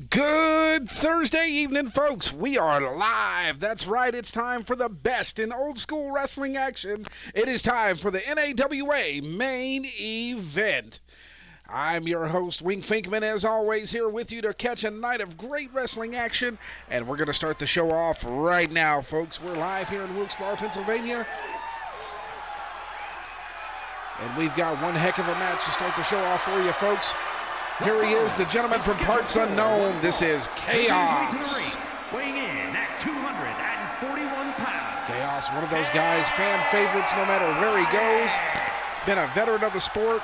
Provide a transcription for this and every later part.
Good Thursday evening, folks. We are live. That's right. It's time for the best in old school wrestling action. It is time for the N.A.W.A. main event. I'm your host, Wink Finkman, as always, here with you to catch a night of great wrestling action. And we're going to start the show off right now, folks. We're live here in Wilkes-Barre, Pennsylvania. And we've got one heck of a match to start the show off for you, folks. Here he is, the gentleman from parts unknown. This is Chaos. Weighing in at 241 pounds. Chaos, one of those guys, fan favorites no matter where he goes. Been a veteran of the sport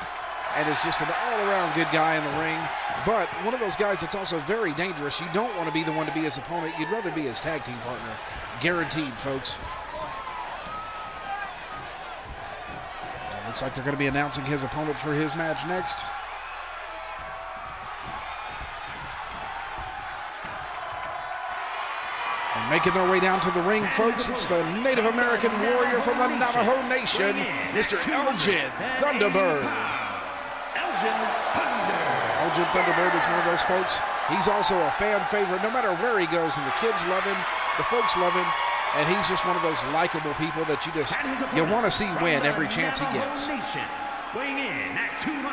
and is just an all-around good guy in the ring. But one of those guys that's also very dangerous. You don't want to be the one to be his opponent. You'd rather be his tag team partner. Guaranteed, folks. Looks like they're going to be announcing his opponent for his match next. And making their way down to the ring, folks, it's the Native American warrior from the Navajo Nation, Mr. Elgin Thunderbird. Elgin Thunderbird is one of those folks. He's also a fan favorite no matter where he goes, and the kids love him, the folks love him, and he's just one of those likable people that you want to see win every chance he gets. Weighing in at 280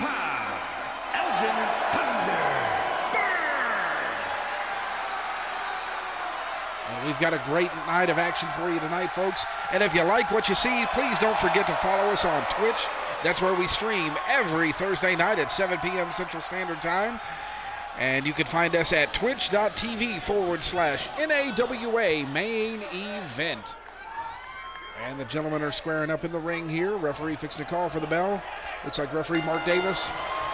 pounds, Elgin Thunderbird. We've got a great night of action for you tonight, folks. And if you like what you see, please don't forget to follow us on Twitch. That's where we stream every Thursday night at 7 p.m. Central Standard Time. And you can find us at twitch.tv/NAWA main event. And the gentlemen are squaring up in the ring here. Referee fixing to call for the bell. Looks like referee Mark Davis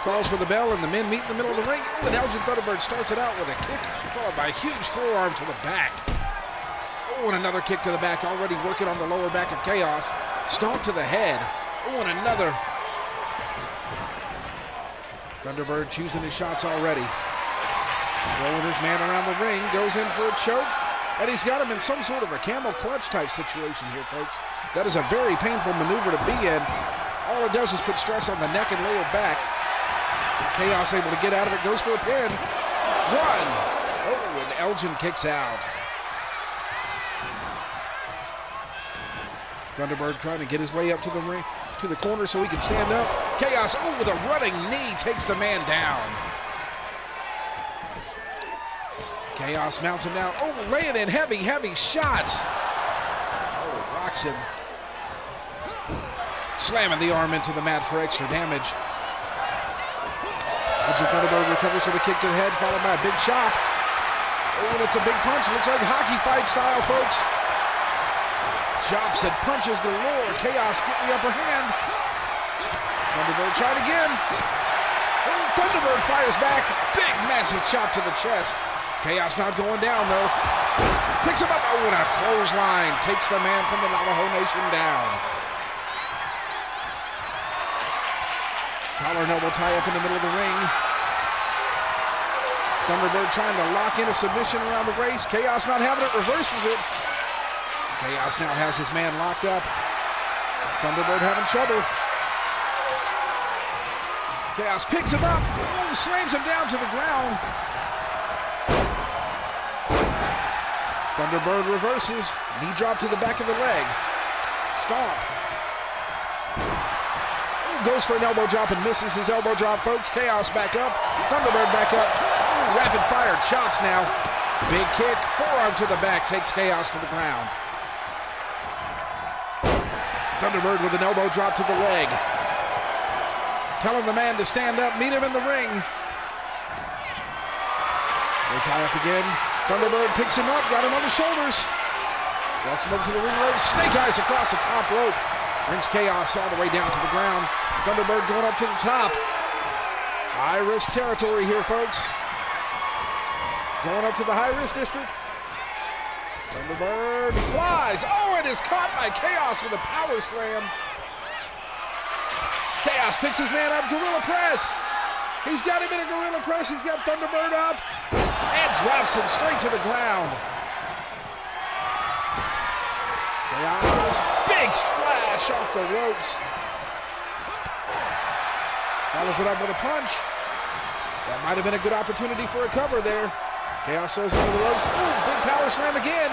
calls for the bell, and the men meet in the middle of the ring. And Elgin Thunderbird starts it out with a kick, followed by a huge forearm to the back. Oh, and another kick to the back, already working on the lower back of Chaos. Stomp to the head. Oh, and another. Thunderbird choosing his shots already. Rolling his man around the ring, goes in for a choke, and he's got him in some sort of a camel clutch type situation here, folks. That is a very painful maneuver to be in. All it does is put stress on the neck and lower back. Chaos able to get out of it, goes for a pin. One. Oh, and Elgin kicks out. Thunderbird trying to get his way up to the ring, to the corner so he can stand up. Chaos, oh, with a running knee, takes the man down. Chaos mounts him down. Oh, laying in heavy shots. Oh, rocks him. Slamming the arm into the mat for extra damage. Elgin Thunderbird recovers with a kick to the head, followed by a big chop. Oh, and it's a big punch. Looks like hockey fight style, folks. Chops and punches galore. Chaos getting the upper hand. Thunderbird tried again. Oh, Thunderbird fires back. Big, massive chop to the chest. Chaos not going down, though. Picks him up. Oh, and a clothesline. Takes the man from the Navajo Nation down. Collar and elbow tie up in the middle of the ring. Thunderbird trying to lock in a submission around the waist. Chaos not having it. Reverses it. Chaos now has his man locked up. Thunderbird having trouble. Chaos picks him up. Oh, slams him down to the ground. Thunderbird reverses. Knee drop to the back of the leg. Stomp. Oh, goes for an elbow drop and misses his elbow drop, folks. Chaos back up. Thunderbird back up. Oh, rapid fire chops now. Big kick. Forearm to the back. Takes Chaos to the ground. Thunderbird with an elbow drop to the leg. Telling the man to stand up, meet him in the ring. They tie up again. Thunderbird picks him up, got him on the shoulders. Walks him up to the ring rope, snake eyes across the top rope. Brings Chaos all the way down to the ground. Thunderbird going up to the top. High risk territory here, folks. Going up to the high risk district. Thunderbird flies. Oh, it is caught by Chaos with a power slam. Chaos picks his man up, gorilla press. He's got him in a gorilla press. He's got Thunderbird up and drops him straight to the ground. Chaos, big splash off the ropes. Follows it up with a punch. That Might have been a good opportunity for a cover there. Chaos throws into the ropes. Ooh, big power slam again.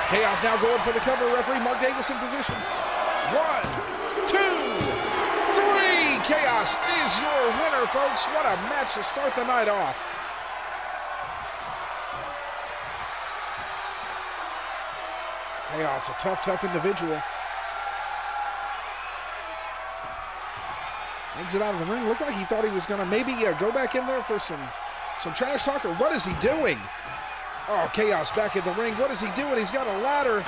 Chaos now going for the cover. Referee Mark Davis in position. 1, 2, 3. Chaos is your winner, folks. What a match to start the night off. Chaos, a tough individual. Exit out of the ring. Looked like he thought he was going to maybe go back in there for some trash talk, or what is he doing? Oh, Chaos back in the ring. What is he doing? He's got a ladder.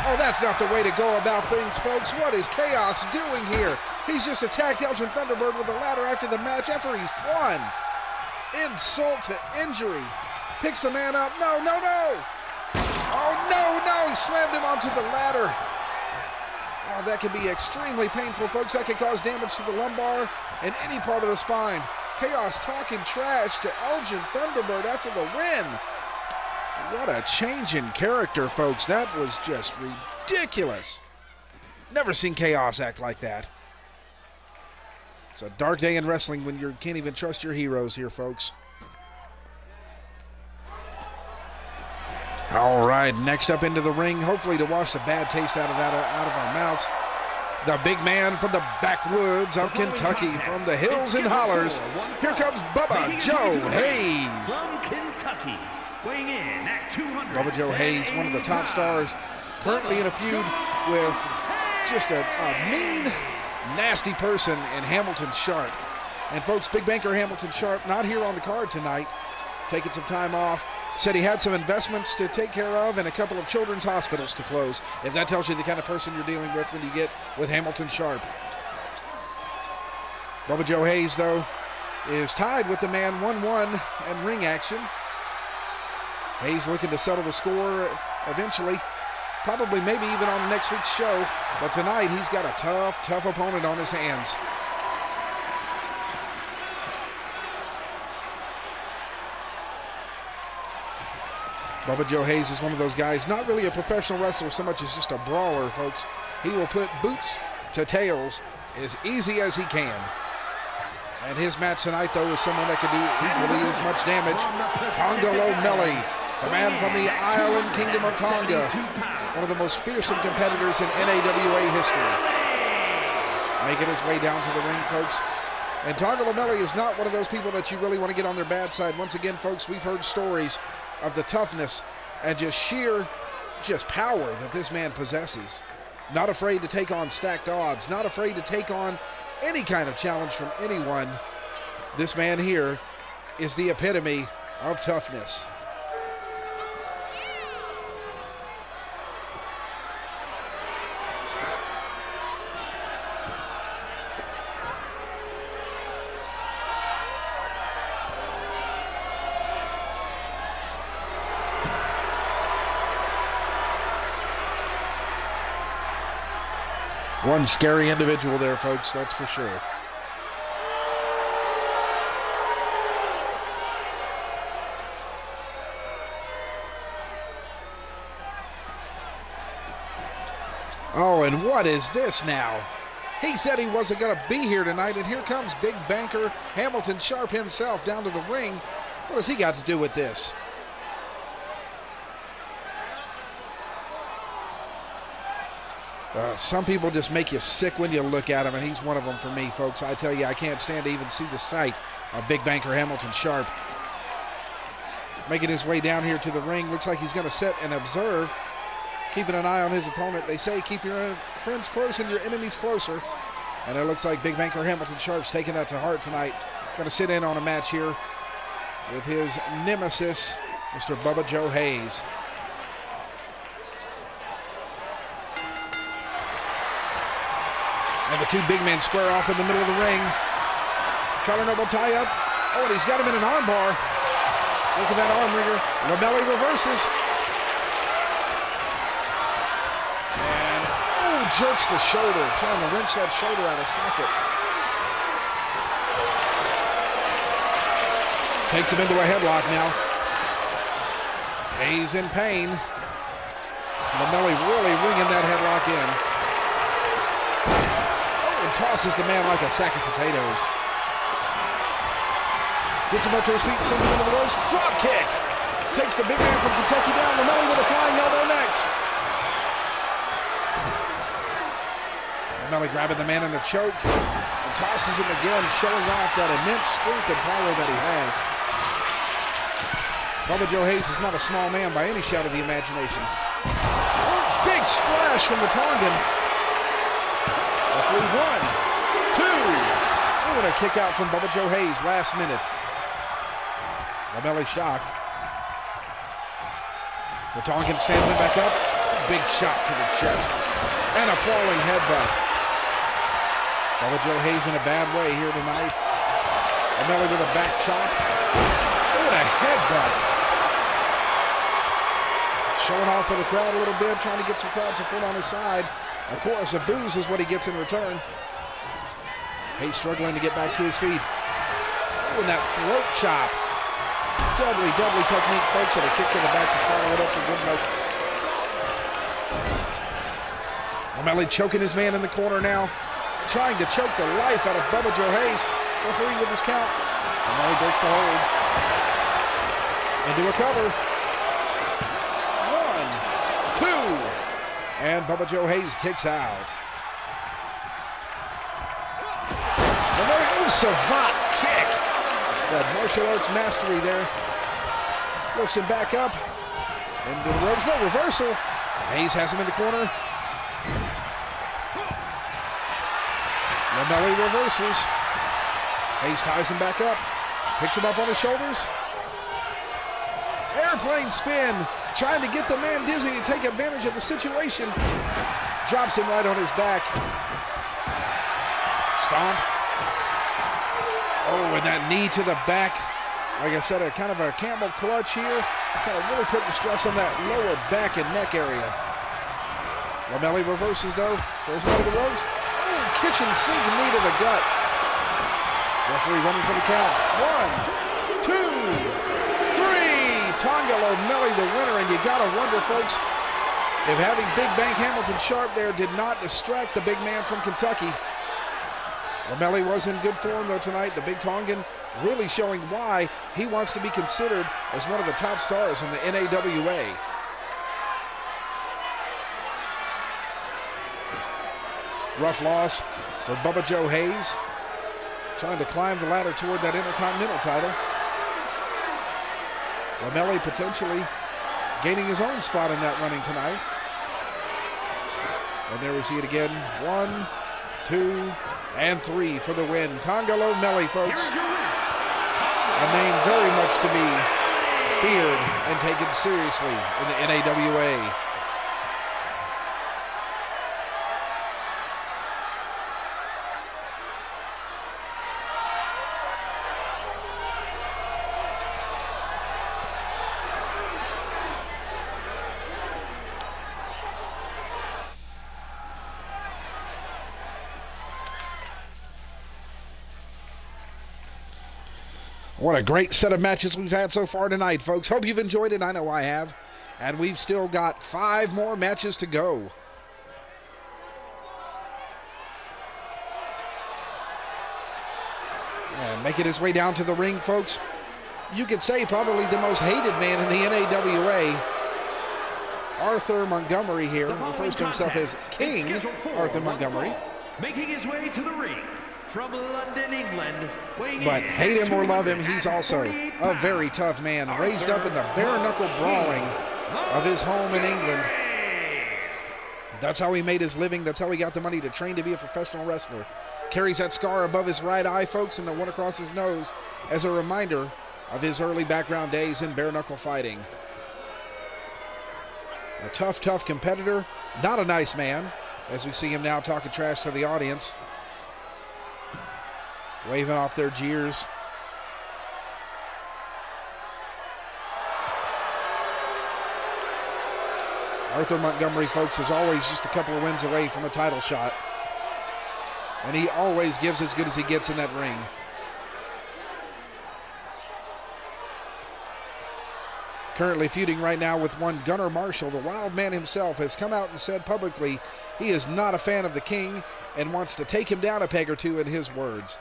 Oh, that's not the way to go about things, folks. What is Chaos doing here? He's just attacked Elgin Thunderbird with a ladder after the match, after he's won. Insult to injury. Picks the man up. No. Oh, no. He slammed him onto the ladder. Oh, that can be extremely painful, folks. That can cause damage to the lumbar and any part of the spine. Chaos talking trash to Elgin Thunderbird after the win. What a change in character, folks. That was just ridiculous. Never seen Chaos act like that. It's a dark day in wrestling when you can't even trust your heroes here, folks. All right, next up into the ring, hopefully to wash the bad taste out of our mouths. The big man from the backwoods of Kentucky, from the hills and hollers. Here comes Bubba Joe Hayes. From Kentucky, weighing in at 200. Bubba Joe Hayes, one of the top stars, currently in a feud with just a mean, nasty person in Hamilton Sharp. And folks, Big Banker Hamilton Sharp not here on the card tonight, taking some time off. Said he had some investments to take care of and a couple of children's hospitals to close. If that tells you the kind of person you're dealing with when you get with Hamilton Sharp. Bubba Joe Hayes, though, is tied with the man 1-1 in ring action. Hayes looking to settle the score eventually, probably maybe even on next week's show. But tonight he's got a tough opponent on his hands. Bubba Joe Hayes is one of those guys, not really a professional wrestler so much as just a brawler, folks. He will put boots to tails as easy as he can. And his match tonight, though, is someone that can do equally as much damage. Tonga O'Malley, the man from the island kingdom of Tonga, one of the most fearsome competitors in N.A.W.A. history. Making his way down to the ring, folks. And Tonga O'Malley is not one of those people that you really want to get on their bad side. Once again, folks, we've heard stories of the toughness and sheer power that this man possesses. Not afraid to take on stacked odds, not afraid to take on any kind of challenge from anyone. This man here is the epitome of toughness. One scary individual there, folks, that's for sure. Oh, and what is this now? He said he wasn't going to be here tonight, and here comes Big Banker Hamilton Sharp himself down to the ring. What has he got to do with this? Some people just make you sick when you look at him, and he's one of them for me, folks. I tell you, I can't stand to even see the sight of Big Banker Hamilton Sharp. Making his way down here to the ring. Looks like he's going to sit and observe, keeping an eye on his opponent. They say keep your friends close and your enemies closer. And it looks like Big Banker Hamilton Sharp's taking that to heart tonight. Going to sit in on a match here with his nemesis, Mr. Bubba Joe Hayes. And the two big men square off in the middle of the ring. Charlie Noble tie up. Oh, and he's got him in an arm bar. Look at that arm wringer. O'Malley reverses. And jerks the shoulder, trying to wrench that shoulder out of socket. Takes him into a headlock now. Hayes in pain. O'Malley really ringing that headlock in. Tosses the man like a sack of potatoes. Gets him up to his feet, sends him into the ropes. Drop kick. Takes the big man from Kentucky down. Lamelli with a flying elbow next. Lamelli grabbing the man in the choke and tosses him again, showing off that immense strength and power that he has. Bubba Joe Hayes is not a small man by any shout of the imagination. Big splash from the Tongan. Referee 1, 2. Oh, and a kick out from Bubba Joe Hayes last minute. Lamelli shocked. The Tongan stands him back up. Big shot to the chest. And a falling headbutt. Bubba Joe Hayes in a bad way here tonight. Lamelli with a back chop. Oh, and a headbutt. Showing off for the crowd a little bit, trying to get some crowd support on his side. Of course, a booze is what he gets in return. Hayes struggling to get back to his feet. Oh, and that throat chop. Doubly technique, folks, and a kick to the back to follow it up for good motion. Lamelli choking his man in the corner now, trying to choke the life out of Bubba Joe Hayes. Referee with his count. Lamelli breaks the hold. Into a cover. 1, 2, and Bubba Joe Hayes kicks out. Lamelli, savant kick. That martial arts mastery there. Lifts him back up. Into the ropes, no reversal. Hayes has him in the corner. Lamelli reverses. Hayes ties him back up. Picks him up on his shoulders. Airplane spin. Trying to get the man dizzy to take advantage of the situation. Drops him right on his back. Stomp. Oh, and that knee to the back. Like I said, a kind of a camel clutch here. Kind of really putting stress on that lower back and neck area. Lamelli reverses though. Throws him over the ropes. Oh, kitchen sink knee to the gut. Referee running for the count. 1, 2, 3. Tonga Lamelli the winner, and you gotta wonder, folks, if having Big Bank Hamilton Sharp there did not distract the big man from Kentucky. Lamelli was in good form though tonight. The big Tongan really showing why he wants to be considered as one of the top stars in the N.A.W.A. Rough loss for Bubba Joe Hayes, trying to climb the ladder toward that Intercontinental title. Lamelli potentially gaining his own spot in that running tonight. And there we see it again. 1, 2, and 3 for the win. Tonga Lamelli, folks. A name very much to be feared and taken seriously in the N.A.W.A. What a great set of matches we've had so far tonight, folks. Hope you've enjoyed it. I know I have. And we've still got 5 more matches to go. And making his way down to the ring, folks. You could say probably the most hated man in the N.A.W.A. Arthur Montgomery here. Refers to himself as King Arthur Montgomery. Making his way to the ring. From London, England, but hate him or love him, he's also a very tough man, raised up in the bare-knuckle brawling of his home in England. That's how he made his living. That's how he got the money to train to be a professional wrestler. Carries that scar above his right eye, folks, and the one across his nose as a reminder of his early background days in bare-knuckle fighting. A tough competitor, not a nice man, as we see him now talking trash to the audience. Waving off their jeers. Arthur Montgomery, folks, is always just a couple of wins away from a title shot. And he always gives as good as he gets in that ring. Currently feuding right now with one Gunnar Marshall. The Wild Man himself has come out and said publicly he is not a fan of the King and wants to take him down a peg or two in his words.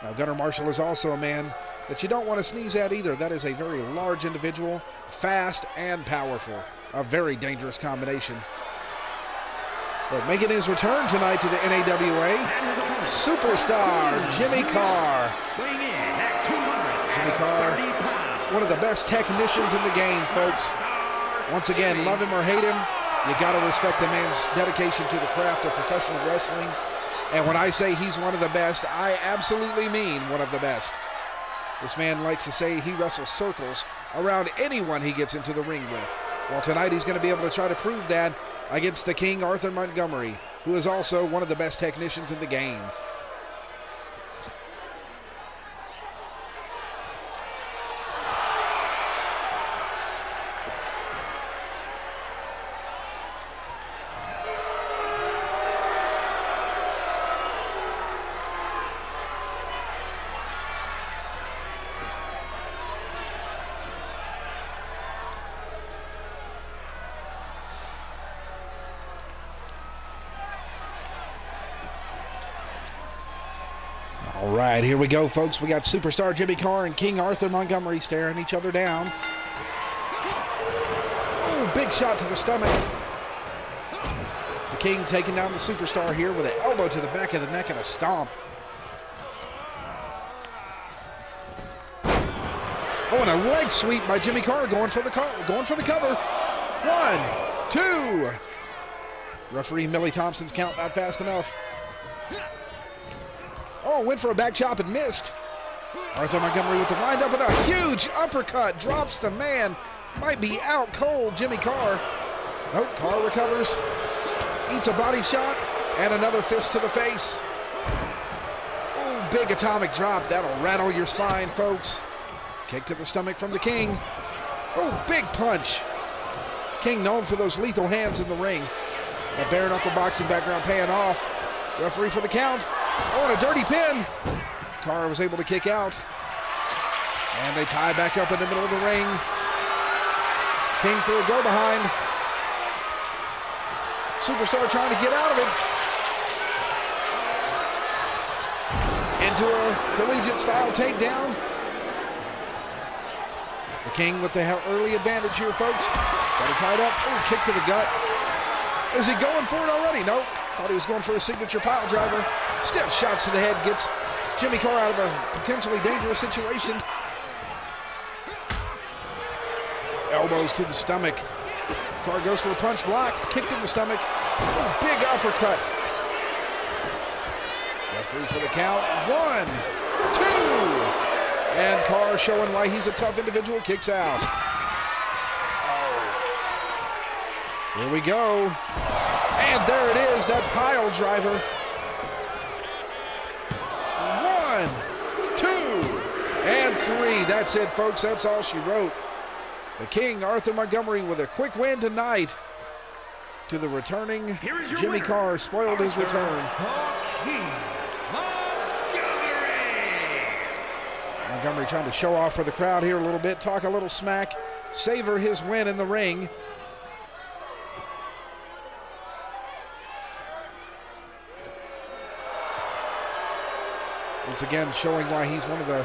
Now, Gunnar Marshall is also a man that you don't want to sneeze at either. That is a very large individual, fast and powerful. A very dangerous combination. But making his return tonight to the N.A.W.A, superstar Jimmy Carr. Jimmy Carr, one of the best technicians in the game, folks. Once again, love him or hate him, you got to respect the man's dedication to the craft of professional wrestling. And when I say he's one of the best, I absolutely mean one of the best. This man likes to say he wrestles circles around anyone he gets into the ring with. Well, tonight he's going to be able to try to prove that against the King, Arthur Montgomery, who is also one of the best technicians in the game. All right, here we go, folks. We got superstar Jimmy Carr and King Arthur Montgomery staring each other down. Oh, big shot to the stomach. The King taking down the superstar here with an elbow to the back of the neck and a stomp. Oh, and a leg sweep by Jimmy Carr going for the cover. 1, 2. Referee Millie Thompson's count not fast enough. Oh, went for a back chop and missed. Arthur Montgomery with the windup and a huge uppercut. Drops the man. Might be out cold, Jimmy Carr. Nope, Carr recovers. Eats a body shot and another fist to the face. Oh, big atomic drop. That'll rattle your spine, folks. Kick to the stomach from the King. Oh, big punch. King known for those lethal hands in the ring. The bare knuckle boxing background paying off. Referee for the count. Oh, and a dirty pin. Carr was able to kick out. And they tie back up in the middle of the ring. King for a go behind. Superstar trying to get out of it. Into a collegiate style takedown. The King with the early advantage here, folks. Got it tied up. Oh, kick to the gut. Is he going for it already? Nope. Thought he was going for a signature pile driver. Stiff shots to the head gets Jimmy Carr out of a potentially dangerous situation. Elbows to the stomach. Carr goes for a punch block. Kick in the stomach. Oh, big uppercut. Referee for the count. 1, 2. And Carr showing why he's a tough individual. Kicks out. Here we go. And there it is, that pile driver. 1, 2, and 3. That's it, folks. That's all she wrote. The King, Arthur Montgomery, with a quick win tonight to the returning Jimmy winner, Carr. Spoiled his return. Montgomery trying to show off for the crowd here a little bit, talk a little smack, savor his win in the ring. Once again, showing why he's one of the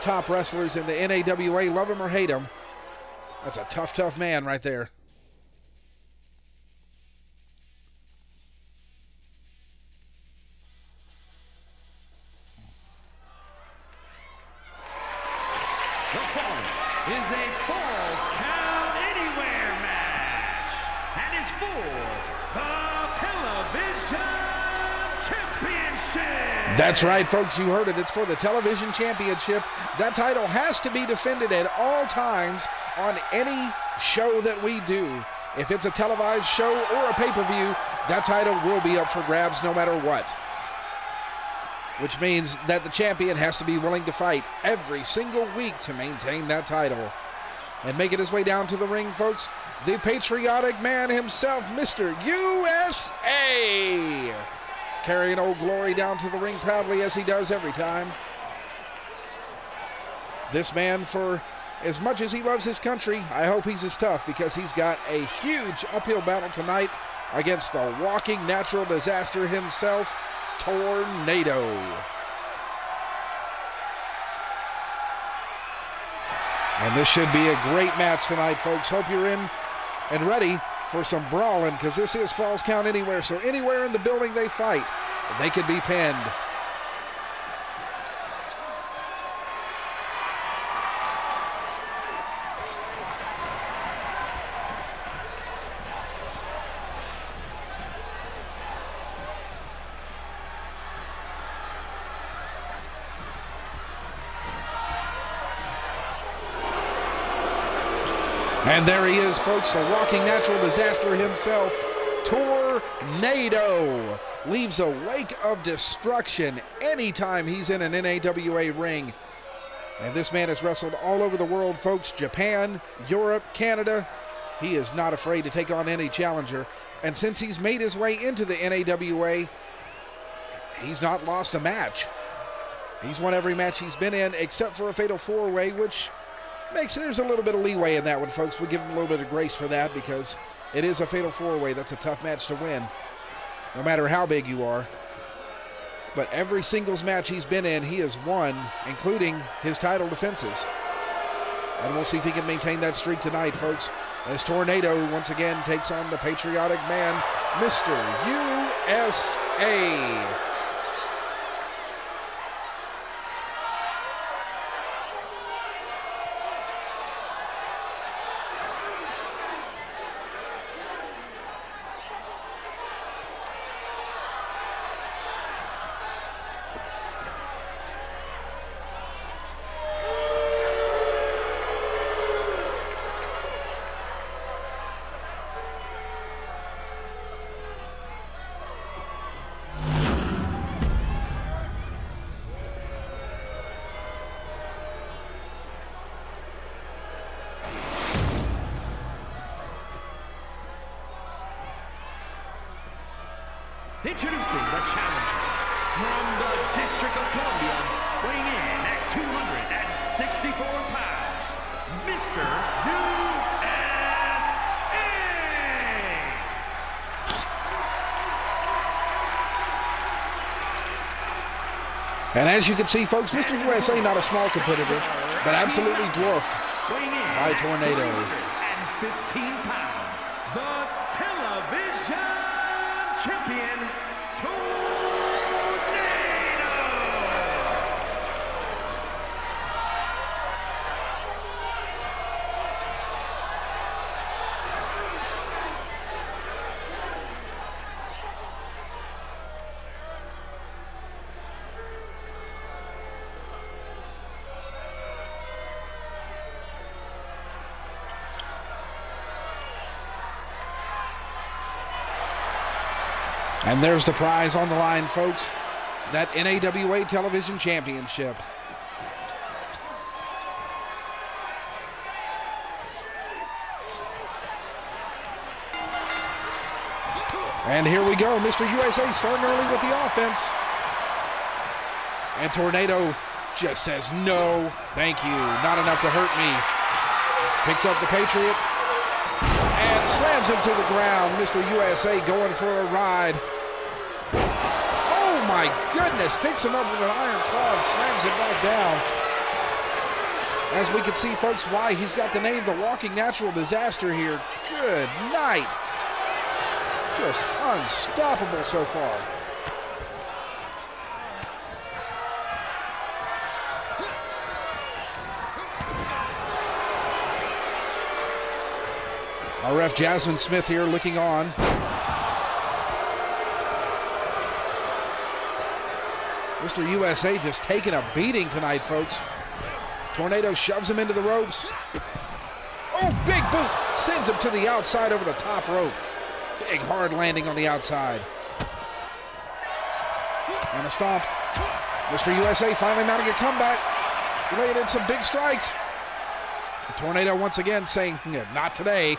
top wrestlers in the N.A.W.A. Love him or hate him. That's a tough, tough man right there. The following is a Falls Count Anywhere match and is for the Television Championship. That's right, folks. You heard it. It's for the Television Championship. That title has to be defended at all times on any show that we do. If it's a televised show or a pay-per-view, that title will be up for grabs no matter what. Which means that the champion has to be willing to fight every single week to maintain that title. And making his way down to the ring, folks, the patriotic man himself, Mr. USA. Carrying Old Glory down to the ring proudly as he does every time. This man, for as much as he loves his country, I hope he's as tough because he's got a huge uphill battle tonight against the walking natural disaster himself, Tornado. And this should be a great match tonight, folks. Hope you're in and ready for some brawling, because this is Falls Count Anywhere. So anywhere in the building they fight, they could be pinned. And there he is, folks, a walking natural disaster himself. Tornado leaves a wake of destruction anytime he's in an N.A.W.A. ring. And this man has wrestled all over the world, folks. Japan, Europe, Canada. He is not afraid to take on any challenger. And since he's made his way into the N.A.W.A., he's not lost a match. He's won every match he's been in except for a fatal four-way, which there's a little bit of leeway in that one, folks. We give him a little bit of grace for that because it is a fatal four-way. That's a tough match to win, no matter how big you are. But every singles match he's been in, he has won, including his title defenses. And we'll see if he can maintain that streak tonight, folks, as Tornado once again takes on the patriotic man, Mr. USA. Introducing the challenger from the District of Columbia, weighing in at 264 pounds, Mr. USA! And as you can see, folks, Mr. USA not a small competitor, but absolutely dwarfed by Tornado. 15 pounds, the television champion, Tornado! And there's the prize on the line, folks. That N.A.W.A. Television Championship. And here we go. Mr. USA starting early with the offense. And Tornado just says, no, thank you. Not enough to hurt me. Picks up the Patriot and slams him to the ground. Mr. USA going for a ride. Oh my goodness, picks him up with an iron claw and slams him back down. As we can see, folks, why he's got the name the Walking Natural Disaster here. Good night. Just unstoppable so far. Our ref Jasmine Smith here looking on. Mr. USA just taking a beating tonight, folks. Tornado shoves him into the ropes. Oh, big boot. Sends him to the outside over the top rope. Big hard landing on the outside. And a stomp. Mr. USA finally mounting a comeback. Laying in some big strikes. The Tornado once again saying, not today.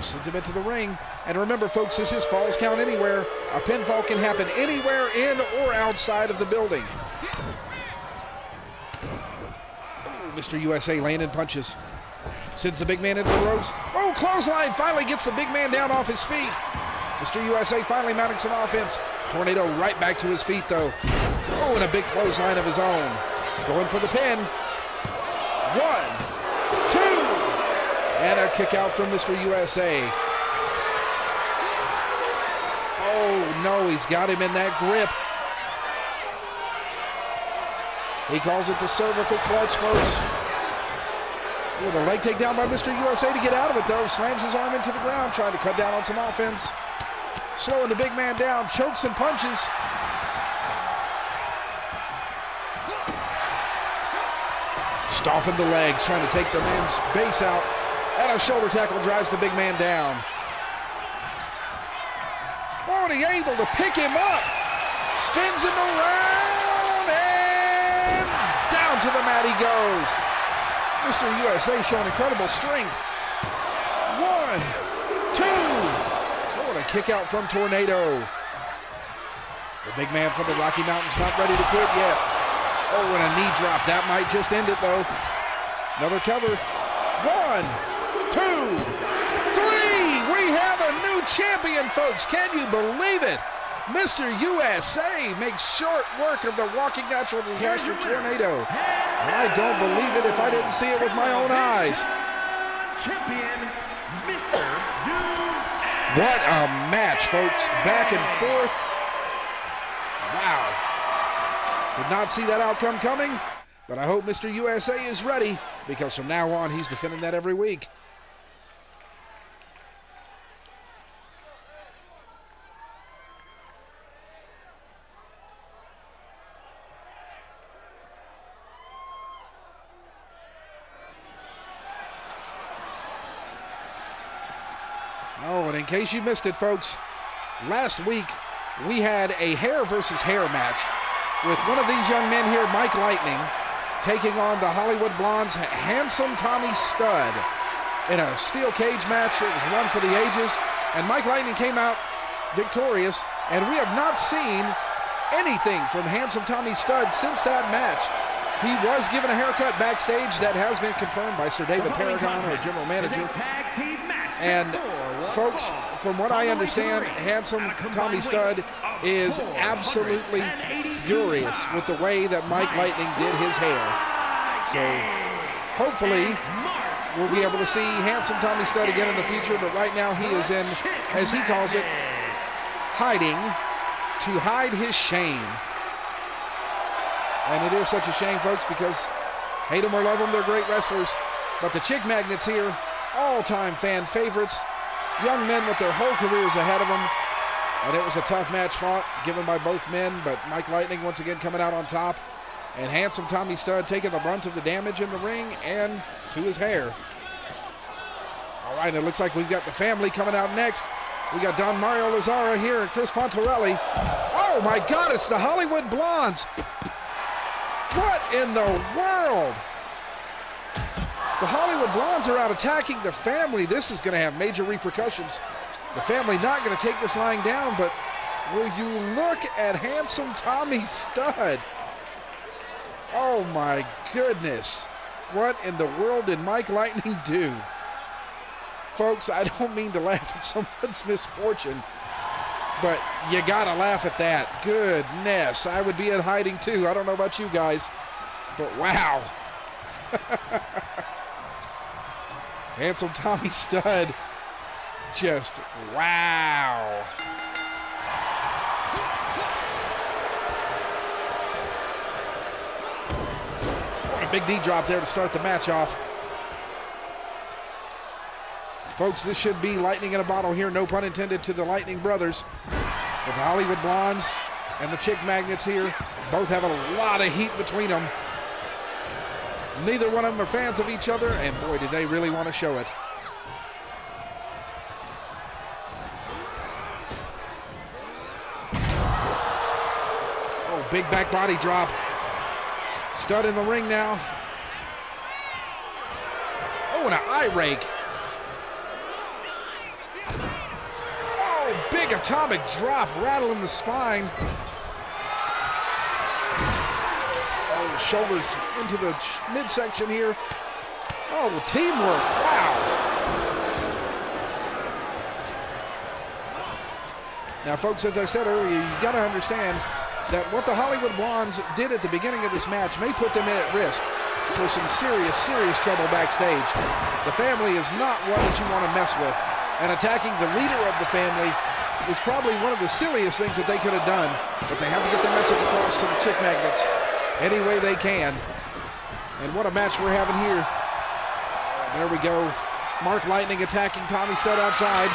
Sends him into the ring. And remember, folks, this is Falls Count Anywhere. A pinfall can happen anywhere in or outside of the building. Oh, Mr. USA landing punches. Sends the big man into the ropes. Oh, clothesline finally gets the big man down off his feet. Mr. USA finally mounting some offense. Tornado right back to his feet, though. Oh, and a big clothesline of his own. Going for the pin. 1, 2, and a kick out from Mr. USA. Oh no, he's got him in that grip. He calls it the cervical clutch, folks. With a leg takedown by Mr. USA to get out of it, though. Slams his arm into the ground, trying to cut down on some offense. Slowing the big man down, chokes and punches. Stomping the legs, trying to take the man's base out. And a shoulder tackle drives the big man down. Oh, and he's able to pick him up. Spins him around, and down to the mat he goes. Mr. USA showing incredible strength. 1, 2. Oh, and a kick out from Tornado. The big man from the Rocky Mountains not ready to quit yet. Oh, and a knee drop. That might just end it, though. Another cover. 1, 2, 3. We have a new champion, folks. Can you believe it? Mr. USA makes short work of the walking natural disaster Tornado. I don't believe it if I didn't see it with my own eyes. Champion, Mr. USA. What a match, folks. Back and forth. Wow. Did not see that outcome coming, but I hope Mr. USA is ready, because from now on, he's defending that every week. Oh, and in case you missed it, folks, last week we had a hair versus hair match with one of these young men here, Mike Lightning, taking on the Hollywood Blondes' Handsome Tommy Stud in a steel cage match. It was one for the ages, and Mike Lightning came out victorious, and we have not seen anything from Handsome Tommy Stud since that match. He was given a haircut backstage that has been confirmed by Sir David Paragon, our general manager. And folks, from what I understand, Handsome Tommy Stud is absolutely furious with the way that Mike Lightning did his hair. So hopefully we'll be able to see Handsome Tommy Stud again in the future, but right now he is in, as he calls it, hiding to hide his shame. And it is such a shame, folks, because hate them or love them, they're great wrestlers. But the Chick Magnets here, all-time fan favorites, young men with their whole careers ahead of them. And it was a tough match fought, given by both men, but Mike Lightning once again coming out on top. And Handsome Tommy Stud taking the brunt of the damage in the ring and to his hair. All right, it looks like we've got the family coming out next. We got Don Mario Lazara here and Chris Pontarelli. Oh my God, it's the Hollywood Blondes. What in the world? The Hollywood Blondes are out attacking the family. This is going to have major repercussions. The family not going to take this lying down, but will you look at Handsome Tommy Stud? Oh my goodness. What in the world did Mike Lightning do? Folks, I don't mean to laugh at someone's misfortune, but you gotta laugh at that. Goodness, I would be in hiding too. I don't know about you guys, but wow. Handsome Tommy Stud, just wow. What a big D drop there to start the match off. Folks, this should be lightning in a bottle here, no pun intended to the Lightning Brothers. With the Hollywood Blondes and the Chick Magnets here, both have a lot of heat between them. Neither one of them are fans of each other, and boy, did they really want to show it. Oh, big back body drop. Stud in the ring now. Oh, and an eye rake. Oh, big atomic drop, rattling the spine. Oh, shoulders into the midsection here. Oh, teamwork, wow. Now, folks, as I said earlier, you got to understand, that what the Hollywood Blondes did at the beginning of this match may put them at risk for some serious, serious trouble backstage. The family is not one that you want to mess with, and attacking the leader of the family is probably one of the silliest things that they could have done, but they have to get the message across to the chick magnets any way they can. And what a match we're having here. There we go. Mark Lightning attacking Tommy Stud outside.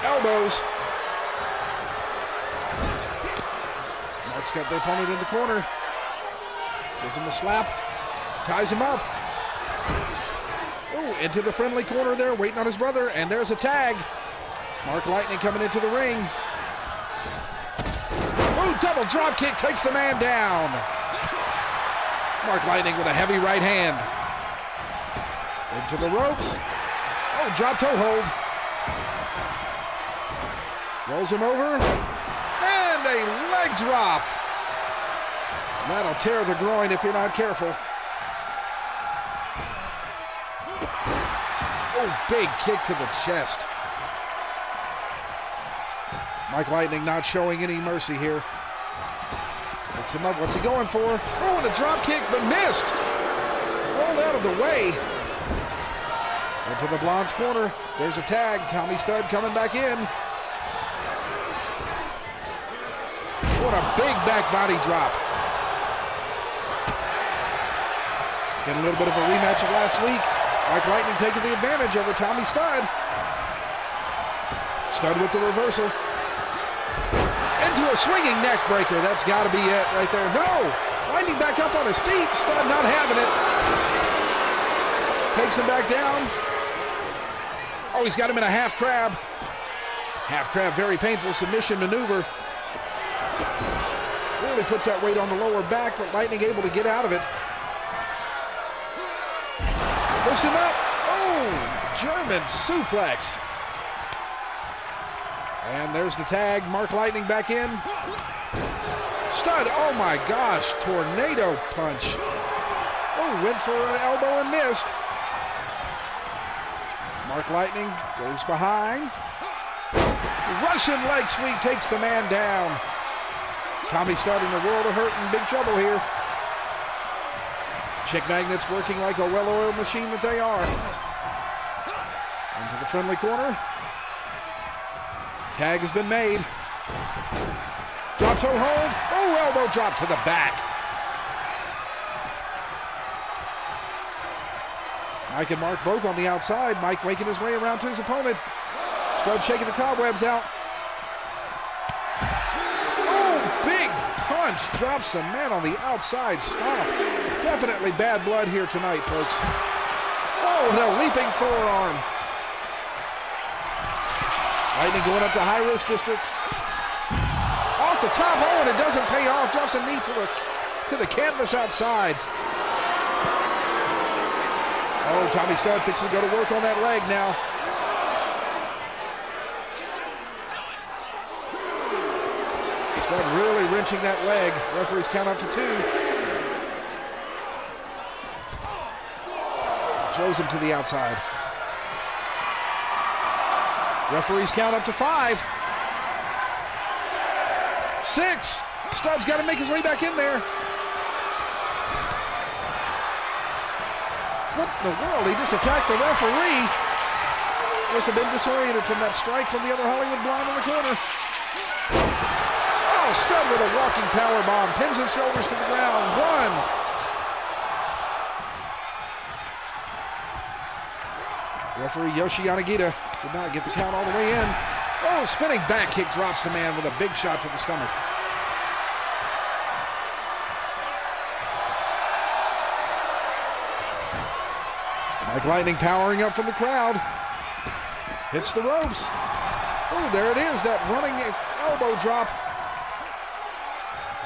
Elbows. Mark's got the opponent in the corner. Gives him a slap. Ties him up. Oh, into the friendly corner there, waiting on his brother, and there's a tag. Mark Lightning coming into the ring. Oh, double drop kick takes the man down. Mark Lightning with a heavy right hand. Into the ropes. Oh, drop toe hold. Rolls him over. And a leg drop. That'll tear the groin if you're not careful. Oh, big kick to the chest. Mike Lightning not showing any mercy here. Picks him up. What's he going for? Oh, and a drop kick, but missed. Rolled out of the way. Into the Blonde's corner. There's a tag. Tommy Stud coming back in. What a big back body drop. Getting a little bit of a rematch of last week. Mike Lightning taking the advantage over Tommy Stud. Stud with the reversal. Into a swinging neck breaker. That's got to be it right there. No! Lightning back up on his feet. Stud not having it. Takes him back down. Oh, he's got him in a half crab. Half crab, very painful submission maneuver. Really puts that weight on the lower back, but Lightning able to get out of it. Lifts him up. Oh, German suplex. And there's the tag. Mark Lightning back in. Stud. Oh my gosh. Tornado punch. Oh, went for an elbow and missed. Mark Lightning goes behind. Russian leg sweep takes the man down. Tommy Stud in the world of hurt and big trouble here. Chick magnets working like a well-oiled machine that they are. Into the friendly corner. Tag has been made. Drop toe hold. Oh, elbow drop to the back. Mike and Mark both on the outside. Mike making his way around to his opponent. Stud shaking the cobwebs out. Oh, big punch. Drops the man on the outside stomp. Definitely bad blood here tonight, folks. Oh, the leaping forearm. Lightning going up to high-risk district. Off the top, oh, and it doesn't pay off. Drops a knee to the canvas outside. Oh, Tommy Stud fixing to go to work on that leg now. Stud really wrenching that leg. Referees count up to 2. Throws him to the outside. Referees count up to 5. 6. Stud's got to make his way back in there. What in the world? He just attacked the referee. Must have been disoriented from that strike from the other Hollywood Blonde in the corner. Oh, Stud with a walking power bomb. Pins and shoulders to the ground. 1. Referee Yoshi Yanagita did not get the count all the way in. Oh, spinning back kick drops the man with a big shot to the stomach. Mike Lightning powering up from the crowd. Hits the ropes. Oh, there it is, that running elbow drop.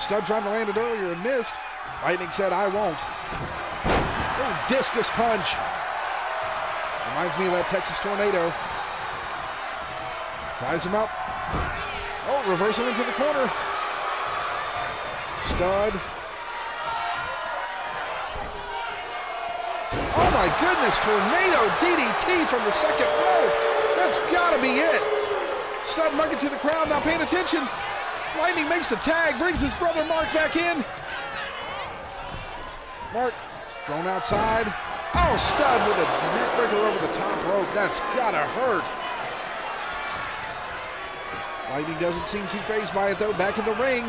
Stud trying to land it earlier and missed. Lightning said, I won't. Oh, discus punch. Reminds me of that Texas tornado. Ties him up. Oh, reversal into the corner. Stud. Oh my goodness, tornado DDT from the second row. That's gotta be it. Stud marking to the crowd, now paying attention. Lightning makes the tag, brings his brother Mark back in. Mark thrown outside. Oh, Stud with a neckbreaker over the top rope. That's gotta hurt. Lightning doesn't seem too fazed by it though. Back in the ring.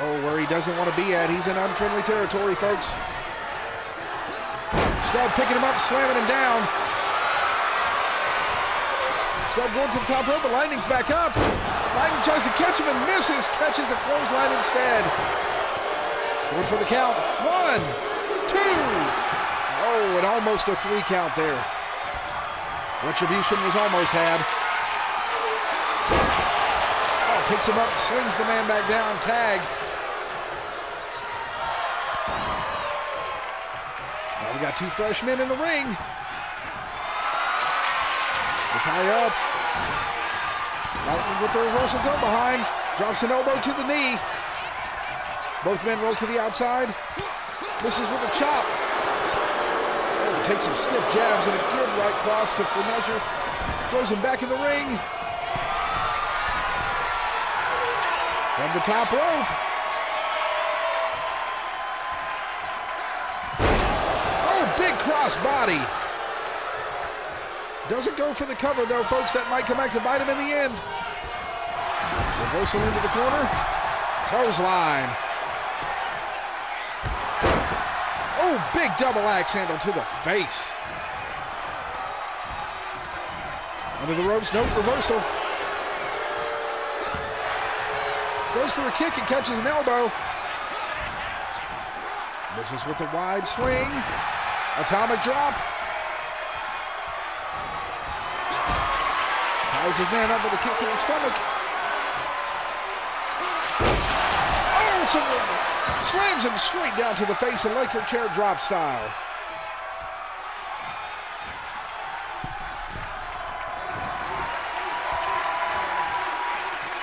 Oh, where he doesn't want to be at. He's in unfriendly territory, folks. Stud picking him up, slamming him down. Stud going to the top rope, but Lightning's back up. Lightning tries to catch him and misses. Catches a clothesline instead. Going for the count. 1, 2. Oh, and almost a 3 count there. Retribution was almost had. Oh, picks him up, slings the man back down. Tag. Now we got 2 fresh men in the ring. The tie up. Lightning with the reversal go behind. Drops an elbow to the knee. Both men roll to the outside. Misses with a chop. Oh, takes some stiff jabs and a good right cross to for measure. Throws him back in the ring. From the top rope. Oh, big cross body. Doesn't go for the cover though, folks. That might come back to bite him in the end. Reversal into the corner. Clothesline. Oh, big double axe handle to the face. Under the ropes, no reversal. Goes for a kick and catches an elbow. Misses with a wide swing. Atomic drop. Ties his man up with a kick to the stomach. Oh, slams him straight down to the face, electric chair drop style.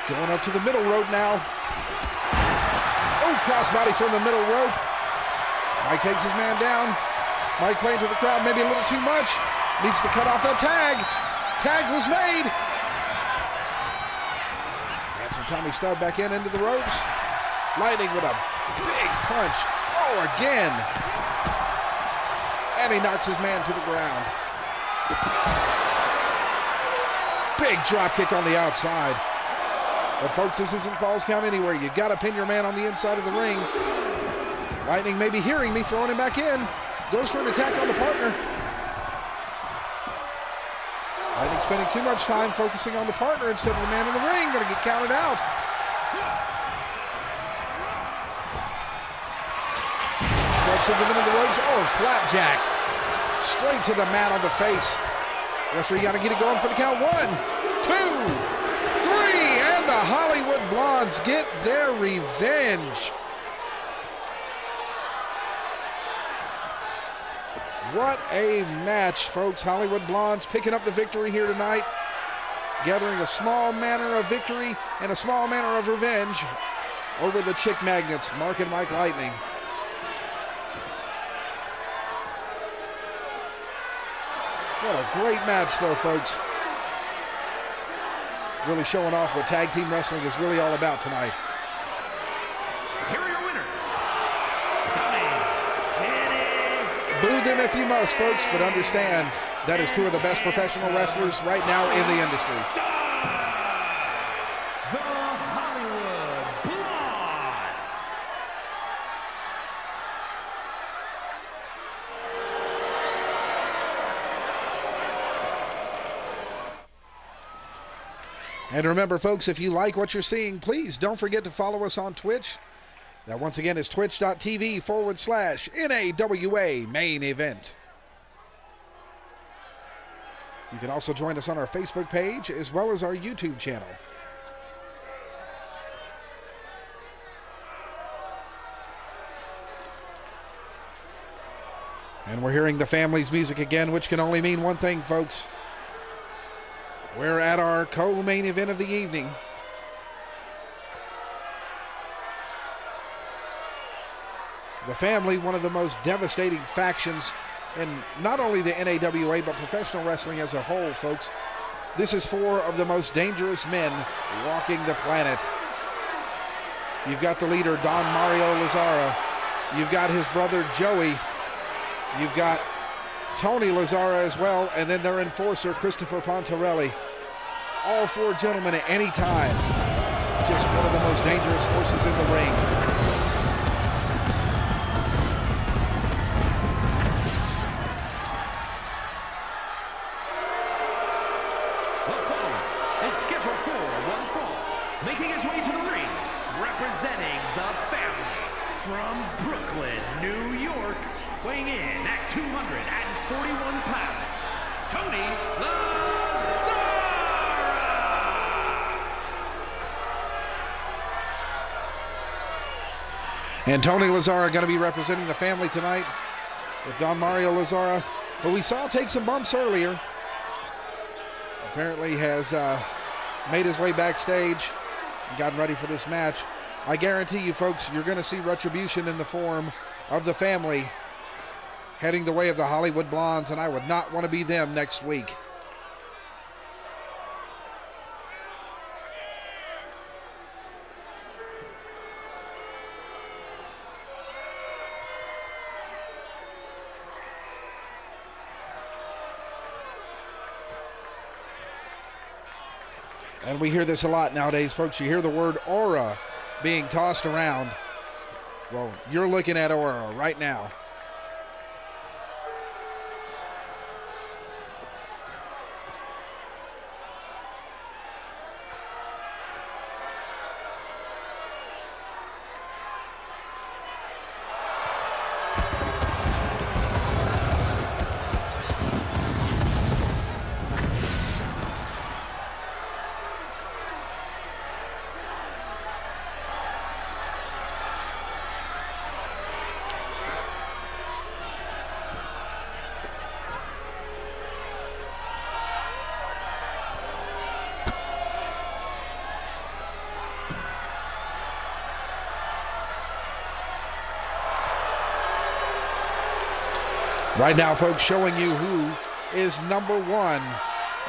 Going up to the middle rope now. Oh, crossbody from the middle rope. Mike takes his man down. Mike playing to the crowd, maybe a little too much. Needs to cut off that tag. Tag was made. Handsome Tommy Stud back into the ropes. Lightning with a big punch. Oh, again. And he knocks his man to the ground. Big drop kick on the outside. But folks, this isn't Falls Count anywhere. You got to pin your man on the inside of the ring. Lightning may be hearing me, throwing him back in. Goes for an attack on the partner. Lightning spending too much time focusing on the partner instead of the man in the ring. Going to get counted out. Starts to get into the ropes. Oh, flapjack. Straight to the mat on the face. Referee got to get it going for the count. 1, 2, 3, and the Hollywood Blondes get their revenge. What a match, folks. Hollywood Blondes picking up the victory here tonight, gathering a small manner of victory and a small manner of revenge over the Chick Magnets, Mark and Mike Lightning. What a great match, though, folks. Really showing off what tag team wrestling is really all about tonight. Here are your winners. Boo them if you must, folks, but understand that is 2 of the best professional wrestlers right now in the industry. The Hollywood Blondes. And remember, folks, if you like what you're seeing, please don't forget to follow us on Twitch. That once again is twitch.tv/N.A.W.A main event. You can also join us on our Facebook page as well as our YouTube channel. And we're hearing the family's music again, which can only mean one thing, folks. We're at our co-main event of the evening. The family, one of the most devastating factions in not only the N.A.W.A, but professional wrestling as a whole, folks. This is 4 of the most dangerous men walking the planet. You've got the leader, Don Mario Lazzara. You've got his brother, Joey. You've got Tony Lazzara as well, and then their enforcer, Christopher Pontarelli. All 4 gentlemen at any time. Just one of the most dangerous forces in the ring. The following is scheduled for one fall, making his way to the ring, representing the family from Brooklyn, New York, weighing in at 241 pounds, Tony Lazzara! And Tony Lazzara going to be representing the family tonight with Don Mario Lazzara, who we saw take some bumps earlier. Apparently has made his way backstage and gotten ready for this match. I guarantee you folks, you're going to see retribution in the form of the family heading the way of the Hollywood Blondes, and I would not want to be them next week. And we hear this a lot nowadays, folks. You hear the word aura being tossed around. Well, you're looking at aura right now. Right now, folks, showing you who is #1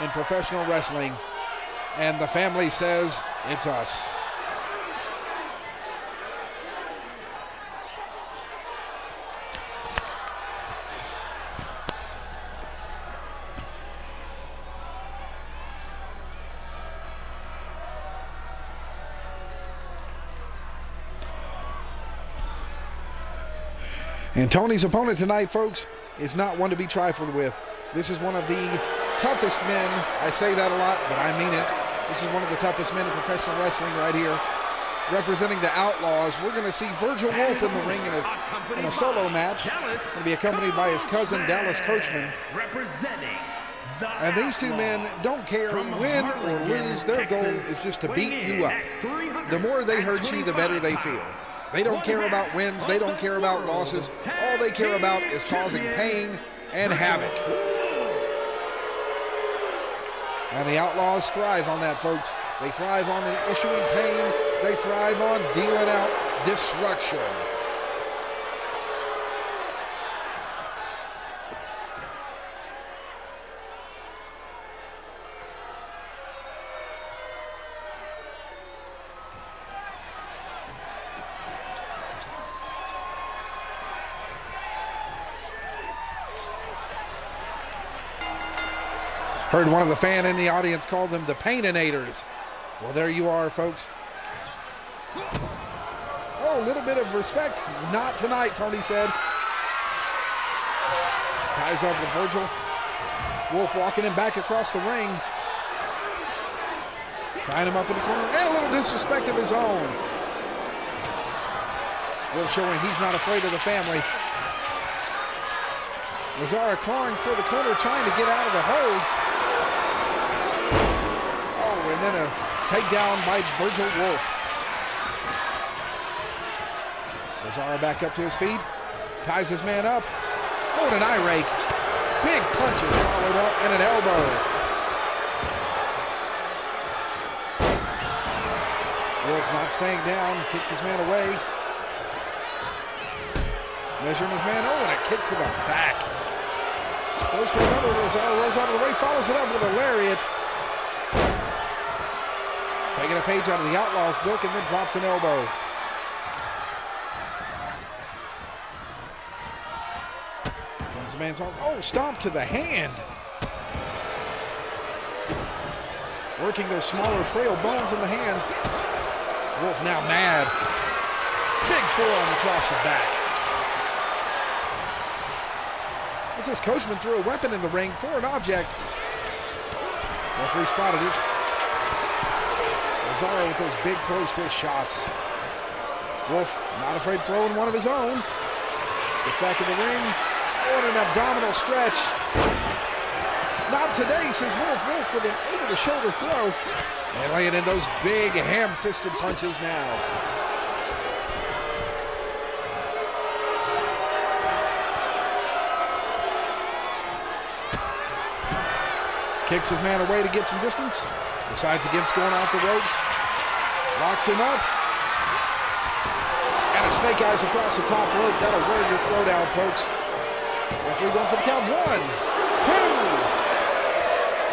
in professional wrestling. And the family says it's us. And Tony's opponent tonight, folks, is not one to be trifled with. This is one of the toughest men. I say that a lot, but I mean it. This is one of the toughest men in professional wrestling right here. Representing the Outlaws, we're going to see Virgil Wolf in the ring in a solo match. Going to be accompanied by his cousin, Dallas Coachman. And these two men don't care win or lose. Their goal is just to beat you up. The more they hurt you, the better they feel. They don't care about wins. They don't care about losses. All they care about is causing pain and havoc. And the Outlaws thrive on that, folks. They thrive on issuing pain. They thrive on dealing out destruction. Heard one of the fan in the audience call them the Paininators. Well, there you are, folks. Oh, a little bit of respect. Not tonight, Tony said. Ties up with Virgil. Wolf walking him back across the ring. Tying him up in the corner. And a little disrespect of his own. Wolf showing he's not afraid of the family. Lazzara clawing for the corner, trying to get out of the hold. And then a takedown by Virgil Wolf. Lazzara back up to his feet. Ties his man up. Oh, and an eye rake. Big punches followed up and an elbow. Wolf not staying down. Kicked his man away. Measuring his man. Oh, and a kick to the back. Goes for another. Lazzara rolls out of the way. Follows it up with a lariat. Taking a page out of the Outlaws' book and then drops an elbow. Runs the man's arm. Oh, stomp to the hand. Working those smaller, frail bones in the hand. Wolf now mad. Big forearm across the back. As this coachman threw a weapon in the ring for an object. Referee spotted it. Lazaro with those big close fist shots. Wolf not afraid throwing one of his own. Gets back in the ring. Oh, an abdominal stretch. Not today, says Wolf. Wolf with an over-the-shoulder throw. And laying in those big ham-fisted punches now. Kicks his man away to get some distance. Decides against going off the ropes. Locks him up. And a snake eyes across the top rope. That'll wear your throat out, folks. Referee going for the count. 1,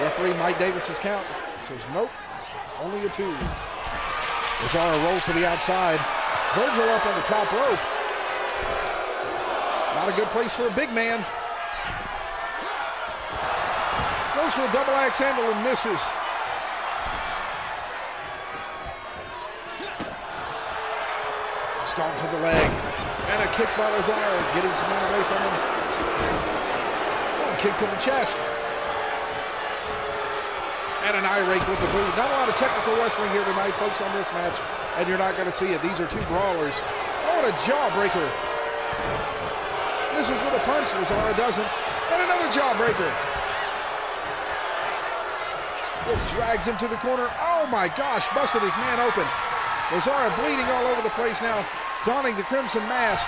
2. Referee Mike Davis's count says nope, only a 2. Lazaro rolls to the outside. Virgil up on the top rope. Not a good place for a big man. Goes for a double axe handle and misses. Stomp to the leg. And a kick by Lazaro, getting some men away from him. Oh, kick to the chest. And an eye rake with the boot. Not a lot of technical wrestling here tonight, folks, on this match. And you're not going to see it. These are 2 brawlers. Oh, and a jawbreaker. This is with a punch. Lazaro doesn't. And another jawbreaker. Wolf drags him to the corner. Oh my gosh, busted his man open. Lazaro bleeding all over the place now, donning the crimson mask.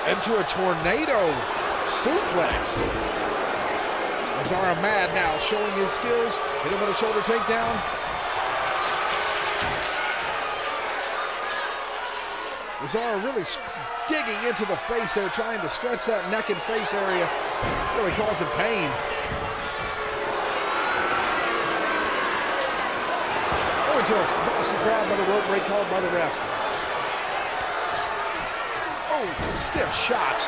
Into a tornado suplex. Lazaro mad now, showing his skills. Hit him with a shoulder takedown. Lazaro really digging into the face there, trying to stretch that neck and face area. Really causing pain. Until Boston crowd by the rope break called by the ref. Oh, stiff shots.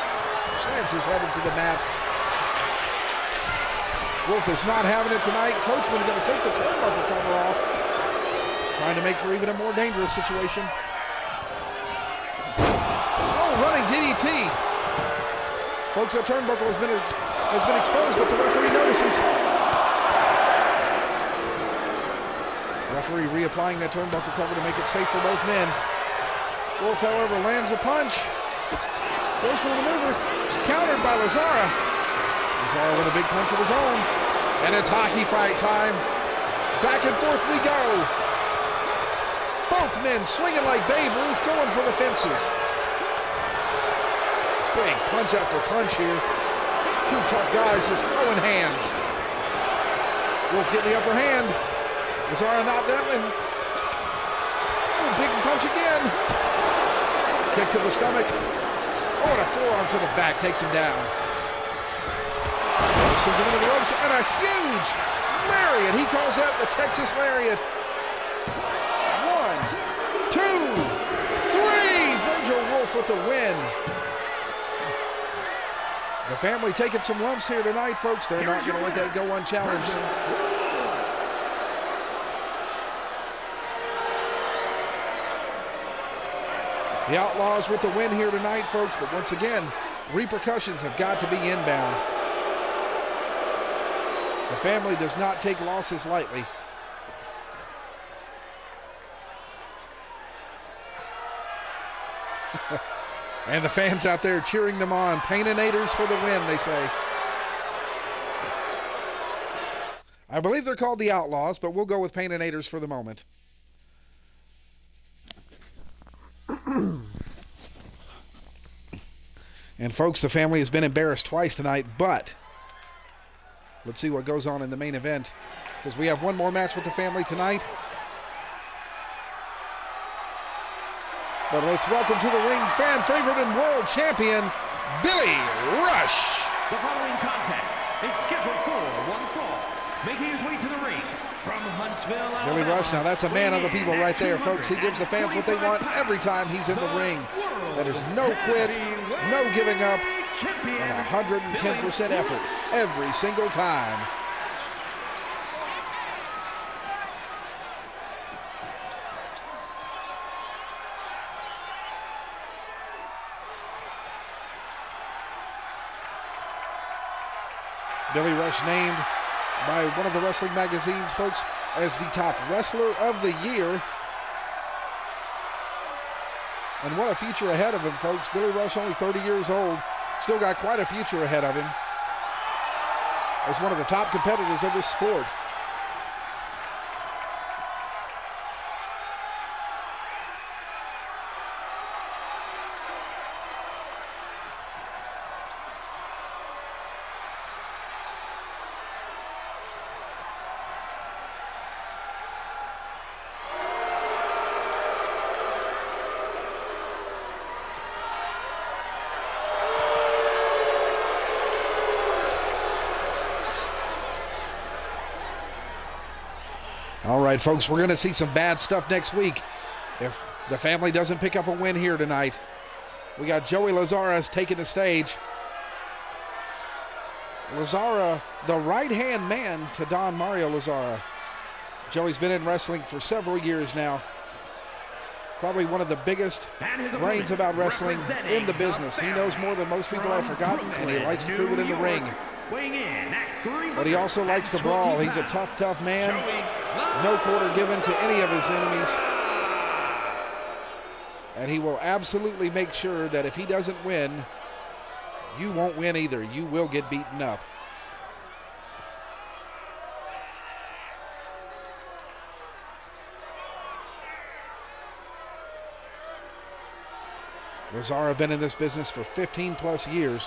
Slams his head into the mat. Wolf is not having it tonight. Coachman is going to take the turnbuckle cover off. Trying to make for even a more dangerous situation. Oh, running DDT. Folks, that turnbuckle has been exposed, but the referee notices. Referee reapplying that turnbuckle cover to make it safe for both men. Wolf, however, lands a punch. Goes for the maneuver. Countered by Lazaro. Lazaro with a big punch of his own. And it's hockey fight time. Back and forth we go. Both men swinging like Babe Ruth, going for the fences. Big punch after punch here. 2 tough guys just throwing hands. Wolf getting the upper hand. Lazaro not down. Oh, big punch again. Kick to the stomach. Oh, and a forearm to the back takes him down. Sends him into the ropes, and a huge lariat. He calls that the Texas Lariat. 1, 2, 3. Virgil Wolf with the win. The family taking some lumps here tonight, folks. They're not going to let that go unchallenged. The Outlaws with the win here tonight, folks, but once again, repercussions have got to be inbound. The family does not take losses lightly. And the fans out there cheering them on. Pain-inators for the win, they say. I believe they're called the Outlaws, but we'll go with Pain-inators for the moment. And folks, the family has been embarrassed twice tonight, but let's see what goes on in the main event, because we have one more match with the family tonight. But let's welcome to the ring fan favorite and world champion, Billy Rush. The following contest is scheduled for one fall. Making his way to the ring From Huntsville, Billy Alabama, Rush, now that's a man of the people right there, folks. He gives the fans what they want 245 every time he's in the ring. World That is no quit, no giving up, Champion, and 110% effort every single time. Billy Rush named by one of the wrestling magazines, folks, as the top wrestler of the year. And what a future ahead of him, folks. Billy Rush, only 30 years old, still got quite a future ahead of him as one of the top competitors of this sport. All right, folks, we're going to see some bad stuff next week if the family doesn't pick up a win here tonight. We got Joey Lazaras taking the stage. Lazara, the right-hand man to Don Mario Lazara. Joey's been in wrestling for several years now. Probably one of the biggest brains about wrestling in the business. He knows more than most people have forgotten, and he likes to prove it in the ring. But he also likes to brawl. He's a tough, tough man. No quarter given to any of his enemies. And he will absolutely make sure that if he doesn't win, you won't win either. You will get beaten up. Lazara been in this business for 15 plus years.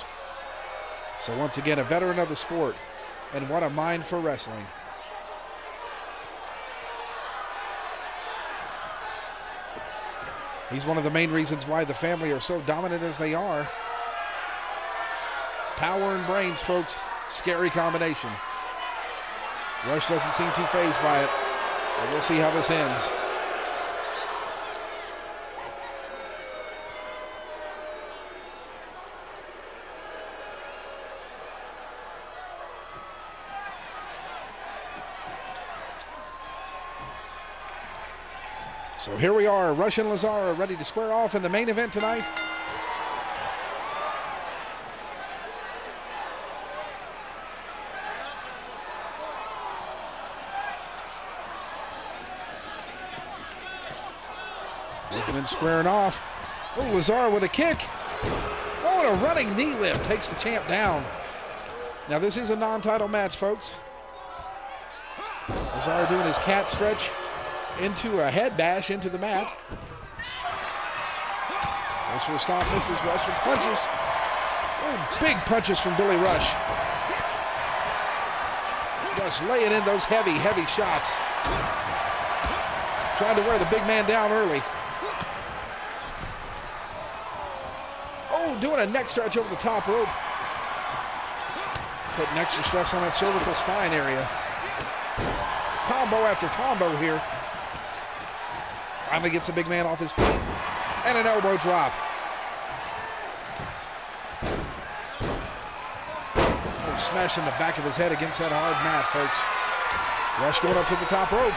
So once again, a veteran of the sport. And what a mind for wrestling. He's one of the main reasons why the family are so dominant as they are. Power and brains, folks. Scary combination. Rush doesn't seem too fazed by it. But we'll see how this ends. So here we are, Rush and Lazara ready to square off in the main event tonight. Looking and squaring off. Oh, Lazara with a kick. Oh, and a running knee lift takes the champ down. Now this is a non-title match, folks. Lazara doing his cat stretch into a head bash into the mat. Rush will stop misses. Rush with punches. Oh, big punches from Billy Rush. Rush laying in those heavy, heavy shots. Trying to wear the big man down early. Oh, doing a neck stretch over the top rope. Putting extra stress on that cervical spine area. Combo after combo here. Finally gets the big man off his feet. And an elbow drop. Oh, smashing the back of his head against that hard mat, folks. Rush going up to the top rope.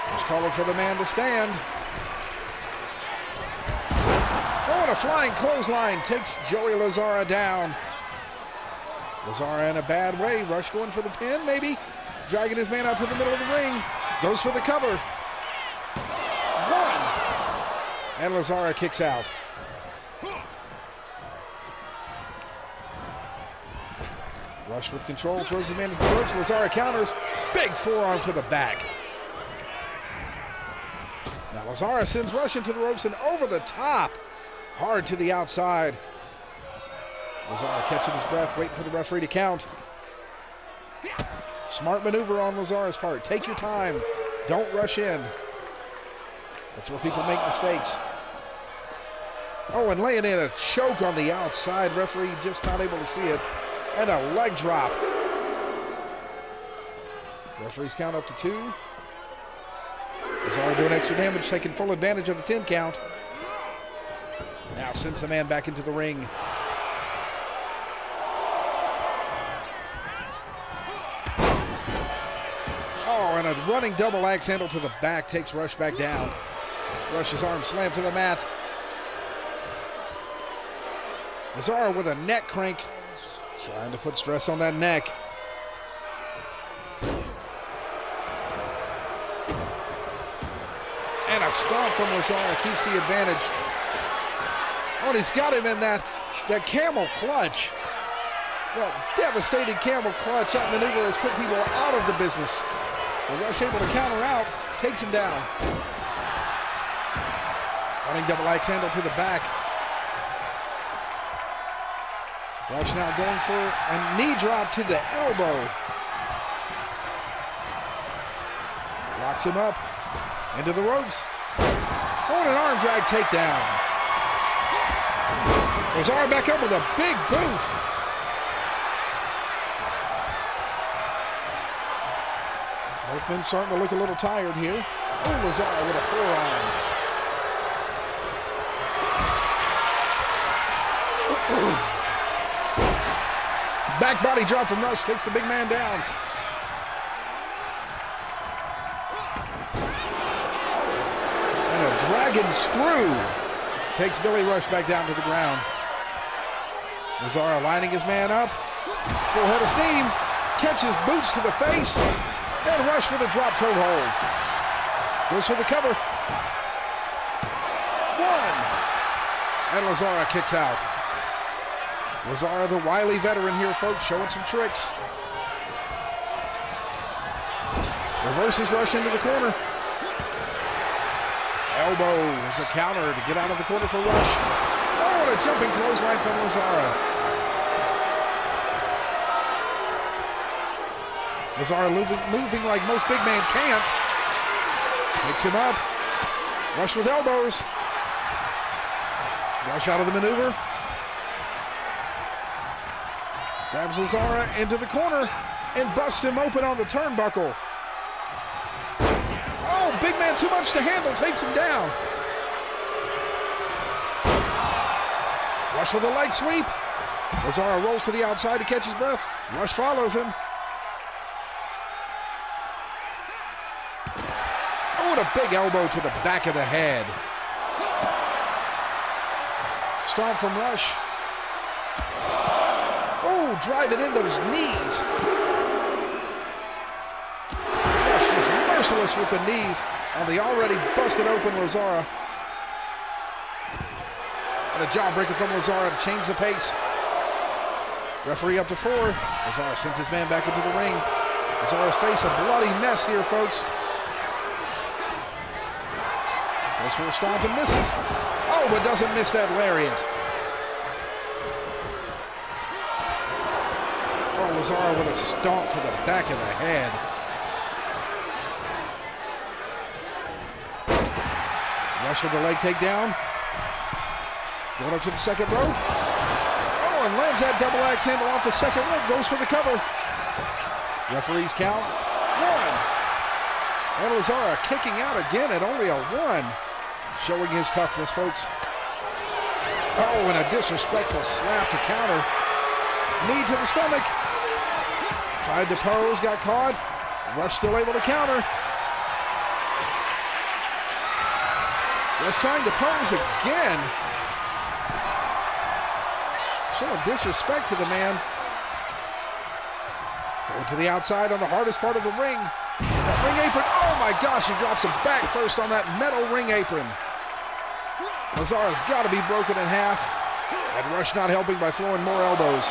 Just calling for the man to stand. Oh, and a flying clothesline takes Joey Lazara down. Lazara in a bad way. Rush going for the pin, maybe. Dragging his man out to the middle of the ring. Goes for the cover. One. And Lazara kicks out. Rush with control, throws him into the ropes. Lazara counters. Big forearm to the back. Now Lazara sends Rush into the ropes and over the top. Hard to the outside. Lazara catching his breath, waiting for the referee to count. Smart maneuver on Lazara's part. Take your time. Don't rush in. That's where people make mistakes. Oh, and laying in a choke on the outside. Referee just not able to see it. And a leg drop. Referees count up to 2. Lazara doing extra damage, taking full advantage of the 10 count. Now sends the man back into the ring. Oh, and a running double axe handle to the back takes Rush back down. Rush's arm slammed to the mat. Lazara with a neck crank, trying to put stress on that neck. And a stomp from Lazara keeps the advantage. Oh, and he's got him in that camel clutch. That devastating camel clutch. That maneuver has put people out of the business. And Rush able to counter out, takes him down. Running double axe handle to the back. Rush now going for a knee drop to the elbow. Locks him up into the ropes. Oh, and an arm drag takedown. Lazara back up with a big boot. Both men starting to look a little tired here. Oh, Lazara with a forearm. Back body drop from Rush takes the big man down. And a dragon screw takes Billy Rush back down to the ground. Lazara lining his man up. Full head of steam. Catches boots to the face. And Rush with a drop toe hold. Goes for the cover. 1. And Lazara kicks out. Lazara, the wily veteran here, folks, showing some tricks. Reverses Rush into the corner. Elbow is a counter to get out of the corner for Rush. Oh, and a jumping clothesline from Lazara. Lazara moving like most big men can't. Takes him up. Rush with elbows. Rush out of the maneuver. Grabs Lazara into the corner and busts him open on the turnbuckle. Oh, big man too much to handle, takes him down. Rush with a leg sweep. Lazara rolls to the outside to catch his breath. Rush follows him. Oh, and a big elbow to the back of the head. Stomp from Rush. Oh, driving in those knees. Rush was merciless with the knees on the already busted open Lazara. And a jawbreaker from Lazara to change the pace. Referee up to 4. Lazara sends his man back into the ring. Lazara's face a bloody mess here, folks. Goes for a stomp and misses. Oh, but doesn't miss that lariat. Oh, Lazara with a stomp to the back of the head. Rush with the leg takedown. Going up to the second rope. Oh, and lands that double axe handle off the second rope. Goes for the cover. Referees count 1. And Lazara kicking out again at only a 1. Showing his toughness, folks. Oh, and a disrespectful slap to counter. Knee to the stomach. Tried to pose, got caught. Rush still able to counter. Rush trying to pose again. Showing disrespect to the man. Going to the outside on the hardest part of the ring. That ring apron. Oh my gosh, he drops him back first on that metal ring apron. Lazara's got to be broken in half. And Rush not helping by throwing more elbows.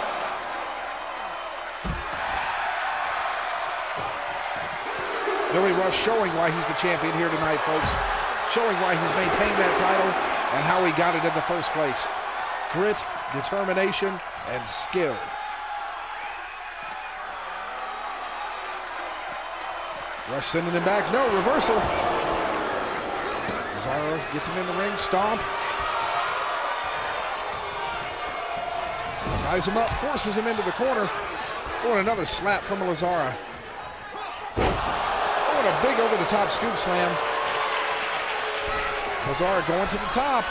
Billy Rush showing why he's the champion here tonight, folks. Showing why he's maintained that title and how he got it in the first place. Grit, determination, and skill. Rush sending him back. No, reversal. Lazara gets him in the ring. Stomp. Ties him up, forces him into the corner. Oh, and another slap from Lazara. Oh, and a big over-the-top scoop slam. Lazar going to the top.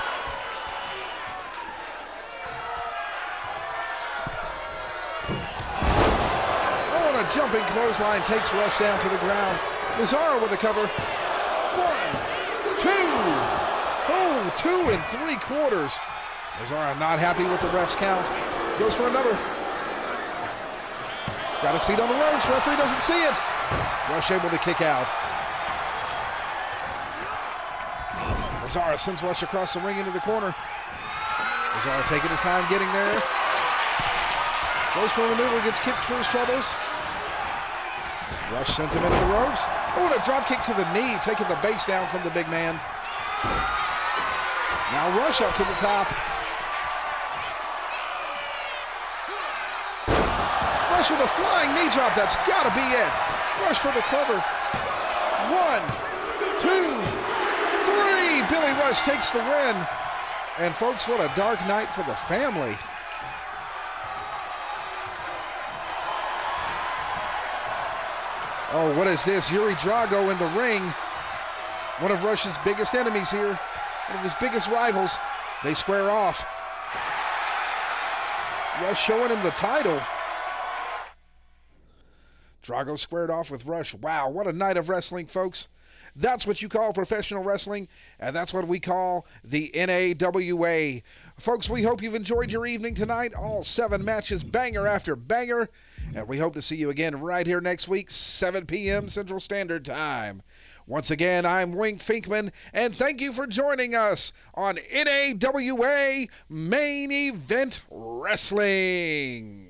Oh, and a jumping clothesline takes Rush down to the ground. Lazar with a cover. 1, 2. Oh, 2 3/4. Lazar not happy with the ref's count. Goes for another. Got his feet on the ropes. Referee doesn't see it. Rush able to kick out. Lazar sends Rush across the ring into the corner. Lazar taking his time getting there. Goes for a maneuver, gets kicked for his troubles. Rush sent him into the ropes. Oh, and a drop kick to the knee, taking the base down from the big man. Now Rush up to the top. Rush with a flying knee drop. That's got to be it. Rush for the cover. 1, 2, 3. Billy Rush takes the win. And folks, what a dark night for the family. Oh, what is this? Yuri Drago in the ring. One of Rush's biggest enemies here. One of his biggest rivals. They square off. Rush showing him the title. Drago squared off with Rush. Wow, what a night of wrestling, folks. That's what you call professional wrestling, and that's what we call the N.A.W.A. Folks, we hope you've enjoyed your evening tonight. All 7 matches, banger after banger. And we hope to see you again right here next week, 7 p.m. Central Standard Time. Once again, I'm Wink Finkman, and thank you for joining us on N.A.W.A. Main Event Wrestling.